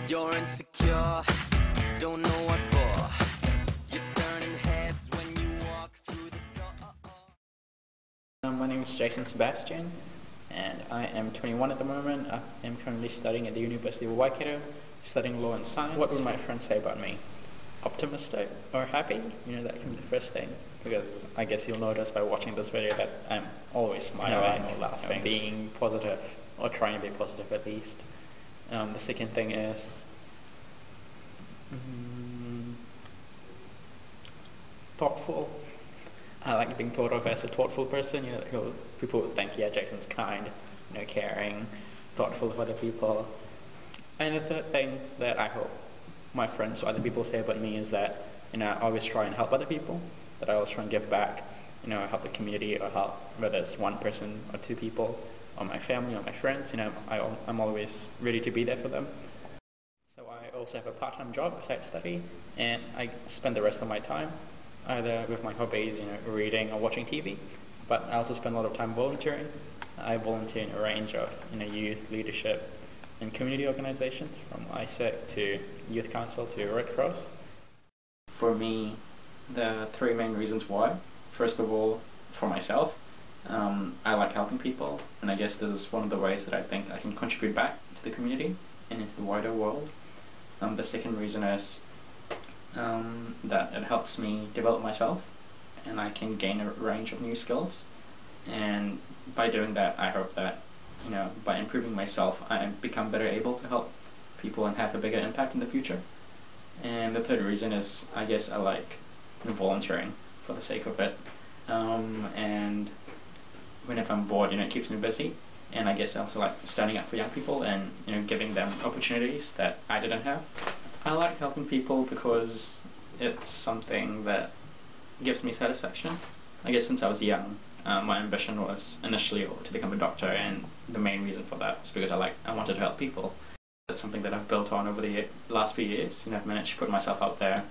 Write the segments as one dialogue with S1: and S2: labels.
S1: You're insecure, don't know what for. You're turning heads when you walk through the door.
S2: My name is Jason Sebastian, and I am 21 at the moment. I am currently studying at the University of Waikato, studying law and science. What would my friends say about me? Optimistic or happy? That can be the first thing, because I guess you'll notice by watching this video that I'm always smiling or laughing, being positive, or trying to be positive at least. The second thing is thoughtful. I like being thought of as a thoughtful person. People would think, yeah, Jason's kind, caring, thoughtful of other people. And the third thing that I hope my friends or other people say about me is that I always try and help other people, that I always try and give back, help the community, or help whether it's one person or two people, or my family or my friends. I'm always ready to be there for them. So I also have a part-time job besides study, and I spend the rest of my time either with my hobbies, reading or watching TV, but I also spend a lot of time volunteering. I volunteer in a range of youth leadership and community organizations, from ISEC to Youth Council to Red Cross. For me, there are three main reasons why. First of all, for myself, I like helping people, and I guess this is one of the ways that I think I can contribute back to the community and into the wider world. The second reason is that it helps me develop myself, and I can gain a range of new skills, and by doing that I hope that by improving myself I become better able to help people and have a bigger impact in the future. And the third reason is, I guess, I like volunteering for the sake of it, and whenever I'm bored, it keeps me busy, and I guess I also like standing up for young people and giving them opportunities that I didn't have. I like helping people because it's something that gives me satisfaction. I guess since I was young, my ambition was initially to become a doctor, and the main reason for that was because I wanted to help people. That's something that I've built on over the last few years. I've managed to put myself out there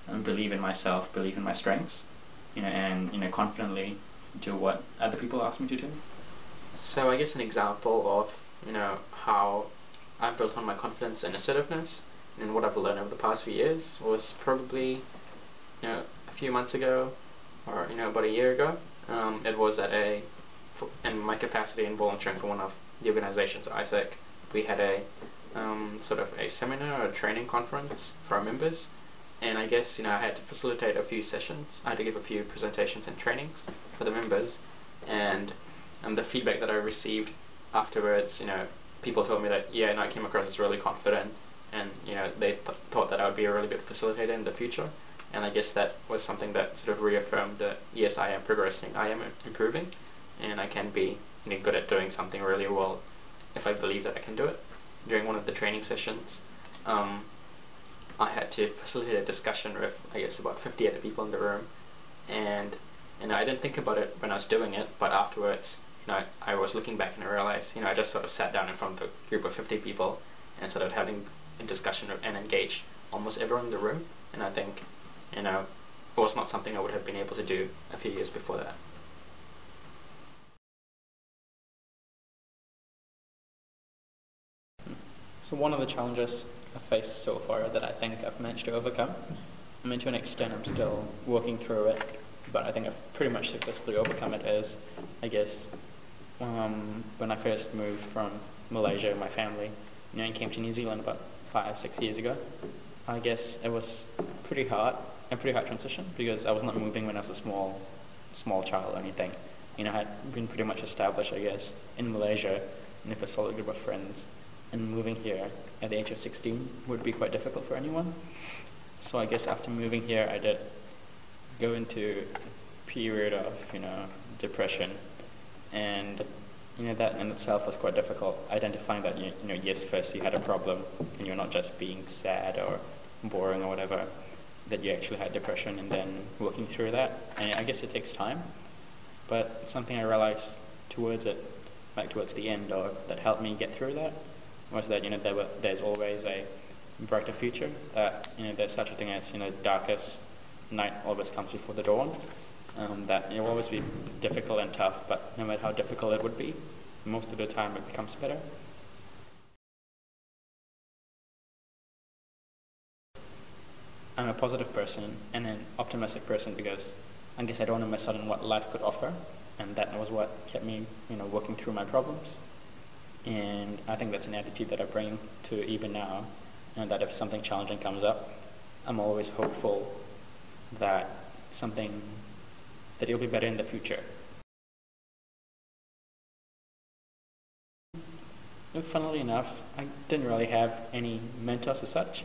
S2: and believe in myself, believe in my strengths, and confidently do what other people ask me to do.
S3: So I guess an example of how I built on my confidence and assertiveness and what I've learned over the past few years was probably a few months ago, or about a year ago. It was in my capacity in volunteering for one of the organizations at ISEC. We had a sort of a seminar or a training conference for our members, and I guess I had to facilitate a few sessions. I had to give a few presentations and trainings for the members, and the feedback that I received afterwards, people told me that I came across as really confident, and they thought that I would be a really good facilitator in the future. And I guess that was something that sort of reaffirmed that yes, I am progressing, I am improving, and I can be good at doing something really well if I believe that I can do it. During one of the training sessions, I had to facilitate a discussion with I guess about 50 other people in the room, and I didn't think about it when I was doing it, but afterwards I was looking back and I realized I just sort of sat down in front of a group of 50 people and started having a discussion and engaged almost everyone in the room, and I think it was not something I would have been able to do a few years before that.
S2: So one of the challenges I've faced so far that I think I've managed to overcome, to an extent I'm still working through it, but I think I've pretty much successfully overcome it, is I guess when I first moved from Malaysia with my family, and came to New Zealand about 5-6 years ago. I guess it was pretty hard transition, because I was not moving when I was a small child or anything. I had been pretty much established, I guess, in Malaysia and with a solid group of friends, and moving here at the age of 16 would be quite difficult for anyone. So I guess after moving here I did go into a period of depression, and that in itself was quite difficult, identifying that yes, first you had a problem and you're not just being sad or boring or whatever, that you actually had depression, and then working through that. And I guess it takes time, but something I realized towards the end, or that helped me get through that, was that there's always a brighter future, that there's such a thing as darkest night always comes before the dawn, that it will always be difficult and tough, but no matter how difficult it would be, most of the time it becomes better. I'm a positive person and an optimistic person because I guess I don't want to miss out on what life could offer, and that was what kept me, working through my problems. And I think that's an attitude that I bring to even now, and that if something challenging comes up, I'm always hopeful that it'll be better in the future. And funnily enough, I didn't really have any mentors as such.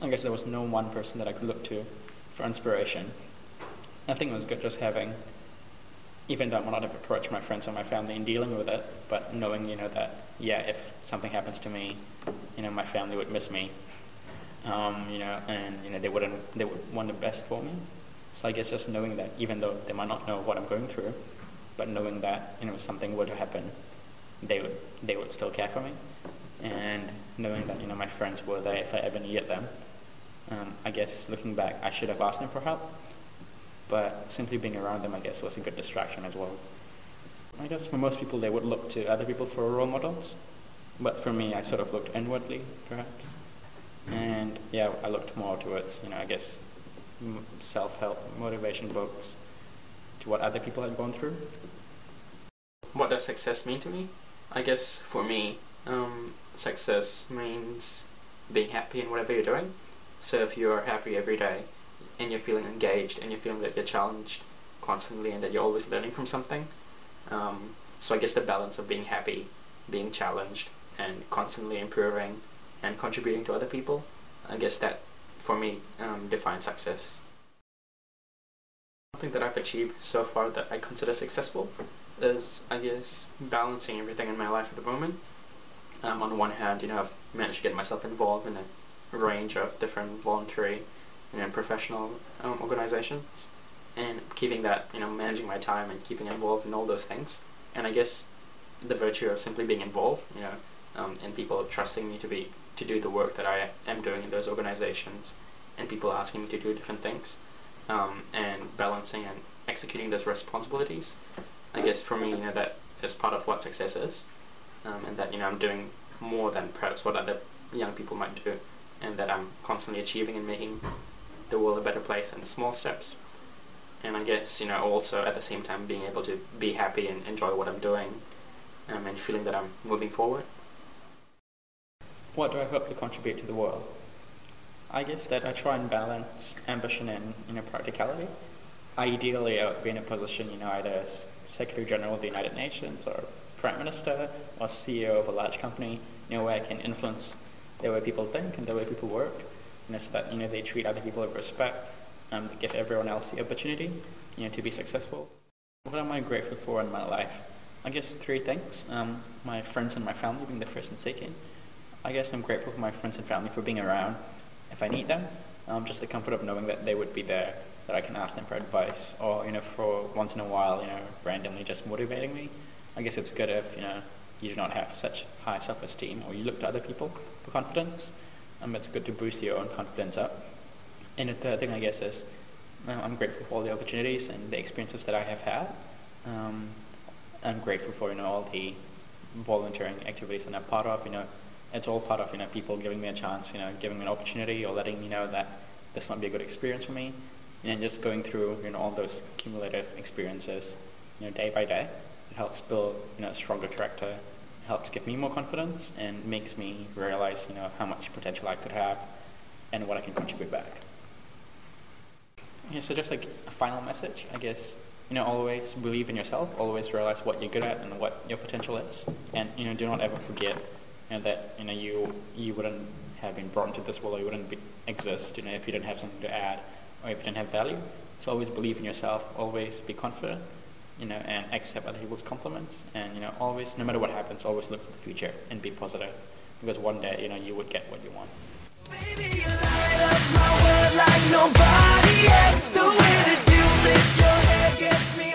S2: I guess there was no one person that I could look to for inspiration. I think it was good just having, even though I might not have approached my friends or my family in dealing with it, but knowing, that, if something happens to me, my family would miss me, and, they would want the best for me. So I guess just knowing that, even though they might not know what I'm going through, but knowing that, something would happen, they would still care for me, and knowing that, my friends were there if I ever needed them. I guess looking back, I should have asked them for help, but simply being around them, I guess, was a good distraction as well. I guess for most people, they would look to other people for role models, but for me, I sort of looked inwardly, perhaps. And I looked more towards, I guess, self-help, motivation books, to what other people had gone through.
S3: What does success mean to me? I guess for me, success means being happy in whatever you're doing. So if you're happy every day, and you're feeling engaged, and you're feeling that you're challenged constantly, and that you're always learning from something, so I guess the balance of being happy, being challenged, and constantly improving, and contributing to other people, I guess that, for me, defines success. Something that I've achieved so far that I consider successful is, I guess, balancing everything in my life at the moment. On one hand, I've managed to get myself involved in a range of different voluntary and professional organizations, and keeping that, managing my time and keeping involved in all those things. And I guess the virtue of simply being involved, and people trusting me to do the work that I am doing in those organizations, and people asking me to do different things, and balancing and executing those responsibilities. I guess for me, that is part of what success is, and that, I'm doing more than perhaps what other young people might do, and that I'm constantly achieving and making the world a better place in small steps. And I guess, also at the same time being able to be happy and enjoy what I'm doing, and feeling that I'm moving forward.
S2: What do I hope to contribute to the world? I guess that I try and balance ambition and, practicality. Ideally, I would be in a position, either as Secretary General of the United Nations, or Prime Minister, or CEO of a large company, where I can influence the way people think and the way people work, so that, they treat other people with respect, they give everyone else the opportunity, to be successful. What am I grateful for in my life? I guess 3 things. My friends and my family being the first and second. I guess I'm grateful for my friends and family for being around if I need them. Just the comfort of knowing that they would be there, that I can ask them for advice, or, for once in a while, randomly just motivating me. I guess it's good if, you do not have such high self-esteem, or you look to other people for confidence. It's good to boost your own confidence up. And the third thing, I guess, is I'm grateful for all the opportunities and the experiences that I have had. I'm grateful for, all the volunteering activities that I'm part of. It's all part of, people giving me a chance, giving me an opportunity, or letting me know that this might be a good experience for me. And just going through, all those cumulative experiences, day by day, it helps build, a stronger character, helps give me more confidence, and makes me realize, how much potential I could have and what I can contribute back. So just like a final message, I guess, always believe in yourself, always realize what you're good at and what your potential is, and, do not ever forget, that, you wouldn't have been brought into this world, or you wouldn't exist, if you didn't have something to add, or if you didn't have value. So always believe in yourself, always be confident, and accept other people's compliments, and, always, no matter what happens, always look to the future and be positive, because one day, you would get what you want.
S1: Baby, you light up my world like nobody else. The way that you flip your hair gets me